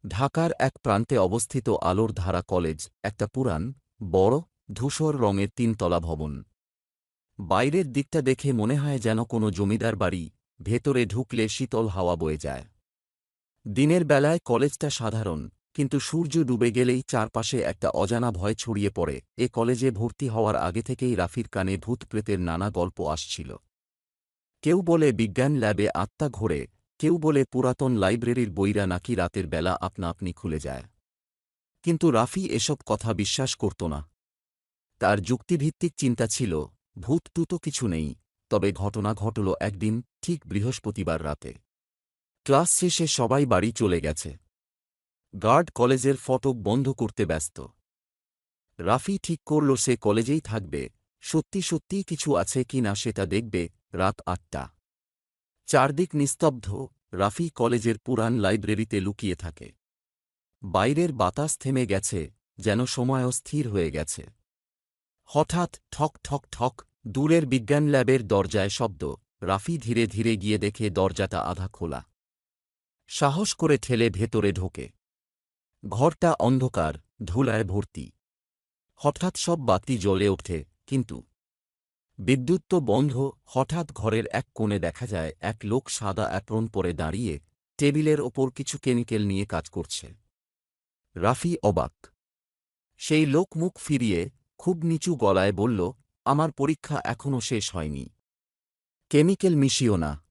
ঢাকার এক প্রান্তে অবস্থিত আলোর ধারা কলেজ একটা পুরান, বড়, ধূসর রঙের তিনতলা ভবন। বাইরের দিকটা দেখে মনে হয় যেন কোনো জমিদার বাড়ি, ভেতরে ঢুকলে শীতল হাওয়া বয়ে যায়। দিনের বেলায় কলেজটা সাধারণ, কিন্তু সূর্য ডুবে গেলেই চারপাশে একটা অজানা ভয় ছড়িয়ে পড়ে। এ কলেজে ভর্তি হওয়ার আগে থেকেই রাফির কানে ভূতপ্রেতের নানা গল্প আসছিল। কেউ বলে বিজ্ঞান ল্যাবে আত্মা ঘোরে, কেউ বলে পুরাতন লাইব্রেরির বইরা নাকি রাতের বেলা আপনা আপনি খুলে যায়। কিন্তু রাফি এসব কথা বিশ্বাস করত না। তার যুক্তিভিত্তিক চিন্তা ছিল, ভূত টুতো কিছু নেই, তবে ঘটনা ঘটল একদিন, ঠিক বৃহস্পতিবার রাতে। ক্লাস শেষে সবাই বাড়ি চলে গেছে। গার্ড কলেজের ফটক বন্ধ করতে ব্যস্ত। রাফি ঠিক করল সে কলেজেই থাকবে, সত্যি সত্যিই কিছু আছে কি না সেটা দেখবে। রাত ৮টা। চারদিক নিস্তব্ধ। রাফি কলেজের পুরান লাইব্রেরিতে লুকিয়ে থাকে। বাইরের বাতাস থেমে গেছে, যেন সময়ও স্থির হয়ে গেছে। হঠাৎ ঠক ঠক ঠক, দূরের বিজ্ঞান ল্যাবের দরজায় শব্দ। রাফি ধীরে ধীরে গিয়ে দেখে দরজাটা আধা খোলা। সাহস করে ঠেলে ভেতরে ঢোকে। ঘরটা অন্ধকার, ধুলায় ভর্তি। হঠাৎ সব বাতি জ্বলে ওঠে, কিন্তু বিদ্যুৎ তো বন্ধ। হঠাৎ ঘরের এক কোণে দেখা যায় এক লোক সাদা অ্যাপ্রন পরে দাঁড়িয়ে, টেবিলের ওপর কিছু কেমিক্যাল নিয়ে কাজ করছে। রাফি অবাক। সেই লোক মুখ ফিরিয়ে খুব নিচু গলায় বলল, আমার পরীক্ষা এখনও শেষ হয়নি। কেমিক্যাল মিশিও না।